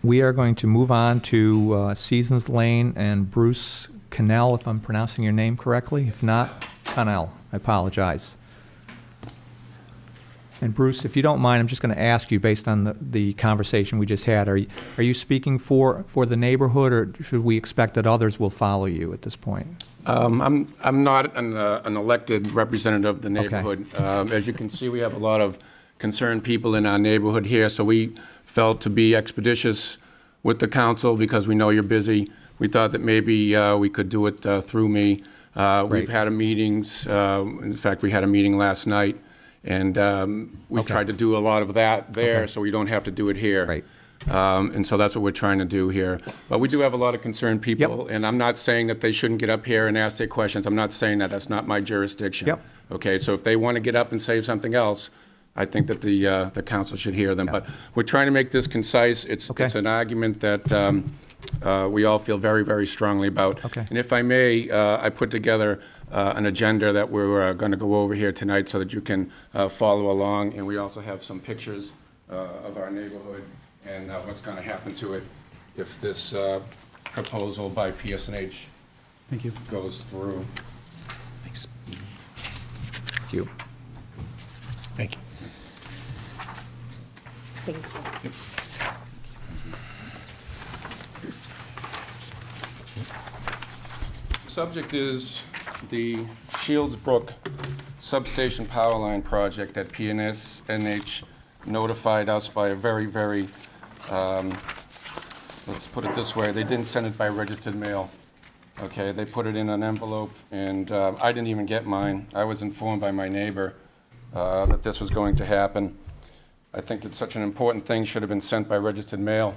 We are going to move on to Seasons Lane and Bruce Cannell, if I'm pronouncing your name correctly. If not, Cannell. I apologize. And Bruce, if you don't mind, I'm just going to ask you, based on the conversation we just had, are you speaking for the neighborhood, or should we expect that others will follow you at this point? I'm not an elected representative of the neighborhood. Okay. As you can see, we have a lot of concerned people in our neighborhood here, so we felt to be expeditious with the council because we know you're busy. We thought that maybe we could do it through me. We've had meetings. In fact, we had a meeting last night. And we tried to do a lot of that there, so we don't have to do it here. Right. And so that's what we're trying to do here. But we do have a lot of concerned people, and I'm not saying that they shouldn't get up here and ask their questions. I'm not saying that. That's not my jurisdiction. Yep. Okay, so if they want to get up and say something else, I think that the council should hear them. But we're trying to make this concise. It's an argument that we all feel very, very strongly about. Okay. And if I may, I put together an agenda that we're going to go over here tonight so that you can follow along. And we also have some pictures of our neighborhood and what's going to happen to it if this proposal by PSNH goes through. Thanks. Thank you. Thank you. Thank you. Subject is the Shields Brook substation power line project that PSNH notified us by a very, very, let's put it this way, they didn't send it by registered mail. Okay, they put it in an envelope, and I didn't even get mine. I was informed by my neighbor that this was going to happen. I think that such an important thing should have been sent by registered mail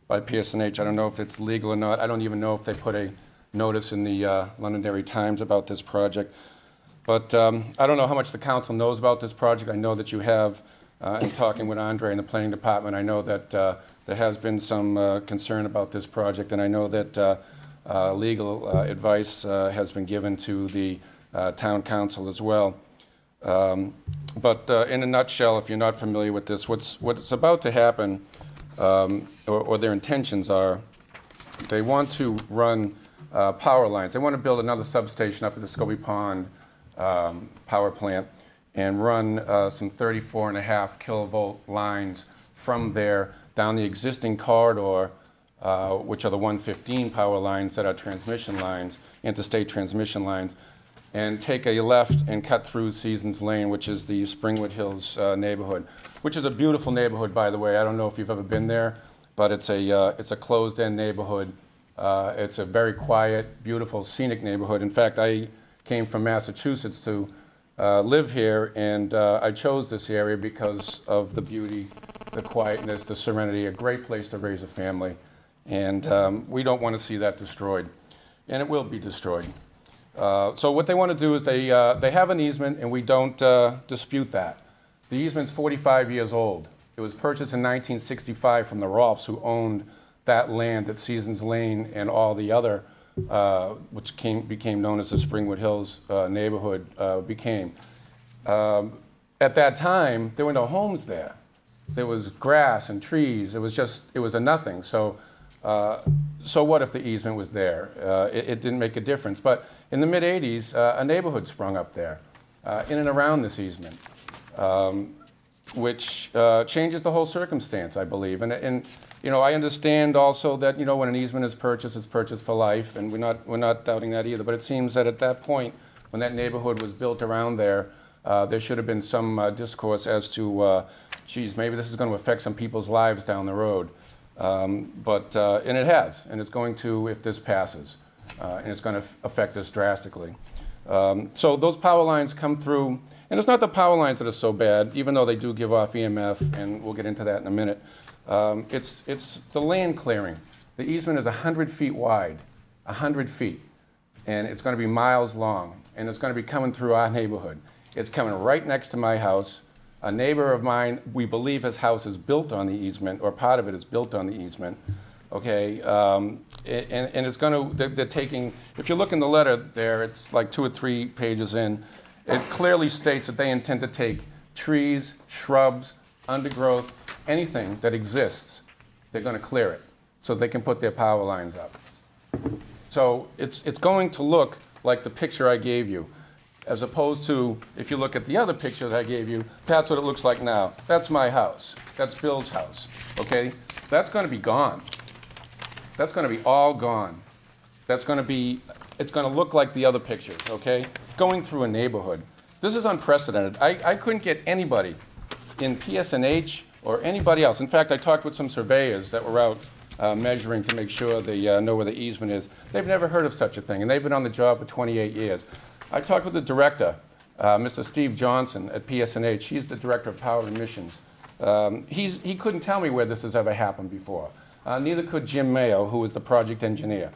by PSNH. I don't know if it's legal or not. I don't even know if they put a notice in the Londonderry Times about this project. But I don't know how much the council knows about this project. I know that you have, in talking with Andre in the planning department, I know that there has been some concern about this project, and I know that legal advice has been given to the town council as well. But in a nutshell, if you're not familiar with this, what's about to happen, or their intentions are, they want to run power lines. They want to build another substation up at the Scobie Pond power plant and run some 34.5 kilovolt lines from there down the existing corridor, which are the 115 power lines that are transmission lines, interstate transmission lines, and take a left and cut through Seasons Lane, which is the Springwood Hills neighborhood, which is a beautiful neighborhood, by the way. I don't know if you've ever been there, but it's a closed-end neighborhood. It's a very quiet, beautiful, scenic neighborhood. In fact, I came from Massachusetts to live here, and I chose this area because of the beauty, the quietness, the serenity, a great place to raise a family. And we don't want to see that destroyed, and it will be destroyed. So what they want to do is they have an easement, and we don't dispute that. The easement's 45 years old. It was purchased in 1965 from the Rolfs, who owned that land that Seasons Lane and all the other, which became known as the Springwood Hills neighborhood, became. At that time, there were no homes there. There was grass and trees. It was a nothing. So what if the easement was there? It didn't make a difference. But in the mid-'80s, a neighborhood sprung up there in and around this easement, which changes the whole circumstance, I believe. And you know, I understand also that, you know, when an easement is purchased, it's purchased for life, and we're not doubting that either. But it seems that at that point, when that neighborhood was built around there, there should have been some discourse as to, geez, maybe this is going to affect some people's lives down the road. And it has, and it's going to if this passes, and it's going to affect us drastically. So those power lines come through, and it's not the power lines that are so bad, even though they do give off EMF, and we'll get into that in a minute. It's the land clearing. The easement is 100 feet wide, 100 feet, and it's going to be miles long, and it's going to be coming through our neighborhood. It's coming right next to my house. A neighbor of mine, we believe his house is built on the easement, or part of it is built on the easement. Okay, and it's going to, they're taking, if you look in the letter there, it's like 2 or 3 pages in, it clearly states that they intend to take trees, shrubs, undergrowth, anything that exists they're going to clear it so they can put their power lines up. So it's going to look like the picture I gave you, as opposed to, if you look at the other picture that I gave you, that's what it looks like now. That's my house. That's Bill's house, okay? That's going to be gone. That's going to be all gone. That's going to be, it's going to look like the other pictures, okay? Going through a neighborhood. This is unprecedented. I couldn't get anybody in PSNH or anybody else. In fact, I talked with some surveyors that were out measuring to make sure they know where the easement is. They've never heard of such a thing, and they've been on the job for 28 years. I talked with the director, Mr. Steve Johnson at PSNH. He's the director of power emissions. He couldn't tell me where this has ever happened before. Neither could Jim Mayo, who was the project engineer.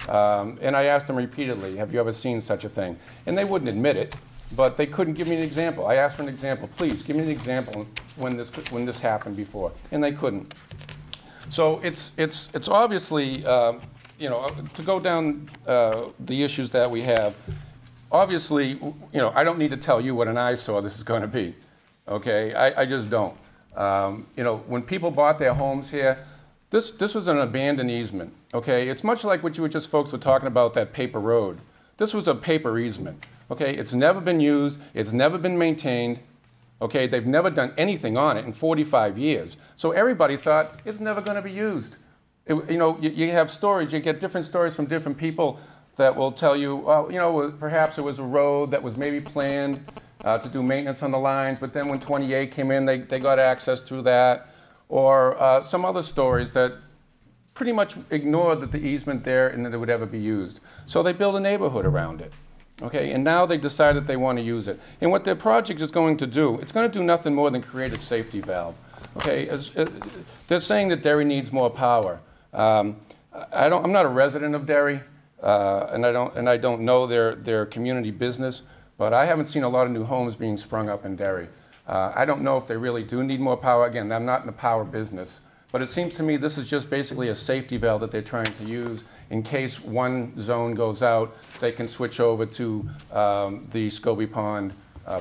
And I asked them repeatedly, have you ever seen such a thing? And they wouldn't admit it, but they couldn't give me an example. I asked for an example. Please, give me an example when this happened before. And they couldn't. So it's obviously, you know, to go down the issues that we have, obviously, you know, I don't need to tell you what an eyesore this is going to be. Okay? I just don't. You know, when people bought their homes here, this was an abandoned easement. Okay? It's much like what you just folks were talking about, that paper road. This was a paper easement. Okay? It's never been used. It's never been maintained. Okay? They've never done anything on it in 45 years. So everybody thought it's never going to be used. You know, you have stories. You get different stories from different people that will tell you, well, you know, perhaps it was a road that was maybe planned to do maintenance on the lines, but then when 28 came in, they got access through that. Or some other stories that pretty much ignored that the easement there and that it would ever be used. So they built a neighborhood around it. Okay, and now they decide that they want to use it. And what their project is going to do, it's going to do nothing more than create a safety valve. Okay, they're saying that Derry needs more power. I'm not a resident of Derry, and I don't know their community business, but I haven't seen a lot of new homes being sprung up in Derry. I don't know if they really do need more power. Again, I'm not in the power business, but it seems to me this is just basically a safety valve that they're trying to use in case one zone goes out. They can switch over to the Scobie Pond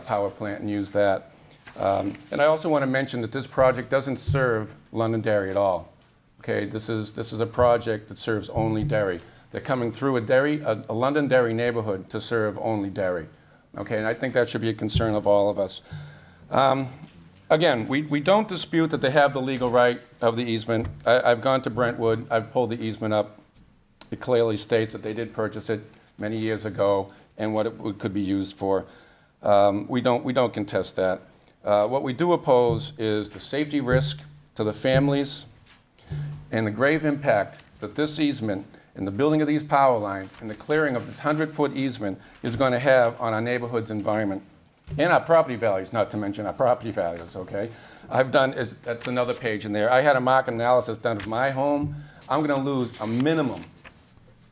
power plant and use that. And I also want to mention that this project doesn't serve Londonderry at all. Okay, this is a project that serves only Derry. They're coming through a Londonderry neighborhood to serve only Derry. Okay, and I think that should be a concern of all of us. Again, we don't dispute that they have the legal right of the easement. I've gone to Brentwood. I've pulled the easement up. It clearly states that they did purchase it many years ago and what it could be used for. We don't contest that. What we do oppose is the safety risk to the families and the grave impact that this easement and the building of these power lines and the clearing of this 100-foot easement is going to have on our neighborhood's environment and our property values, not to mention our property values, okay? That's another page in there. I had a market analysis done of my home. I'm going to lose a minimum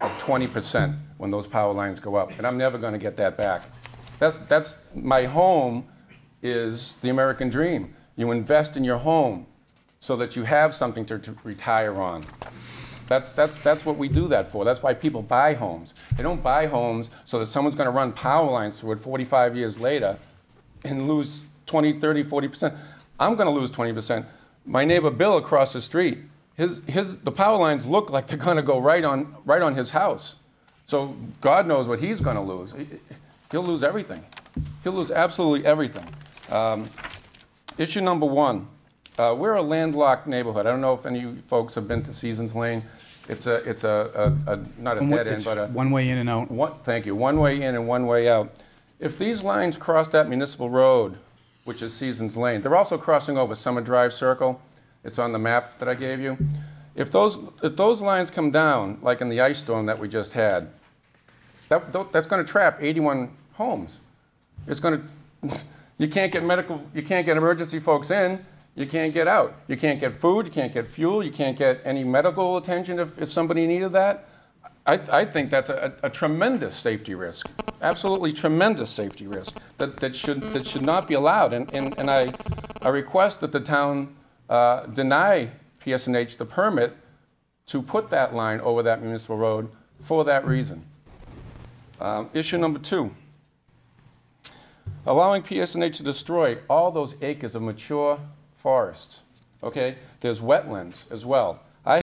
of 20% when those power lines go up, and I'm never going to get that back. That's my home is the American dream. You invest in your home so that you have something to retire on. That's what we do that for. That's why people buy homes. They don't buy homes so that someone's going to run power lines through it 45 years later and lose 20, 30, 40%. I'm going to lose 20%. My neighbor Bill across the street, the power lines look like they're going to go right on his house. So God knows what he's going to lose. He'll lose everything. He'll lose absolutely everything. Issue number one. We're a landlocked neighborhood. I don't know if any of you folks have been to Seasons Lane. It's not a dead end, but a one way in and out. Thank you. One way in and one way out. If these lines cross that municipal road, which is Seasons Lane, they're also crossing over Summer Drive Circle. It's on the map that I gave you. If those lines come down, like in the ice storm that we just had, that's going to trap 81 homes. It's going to. You can't get emergency folks in. You can't get out. You can't get food. You can't get fuel. You can't get any medical attention if somebody needed that. I think that's a tremendous safety risk, absolutely tremendous safety risk that should not be allowed. And I request that the town deny PSNH the permit to put that line over that municipal road for that reason. Issue number two. Allowing PSNH to destroy all those acres of mature forests. okay? There's wetlands as well.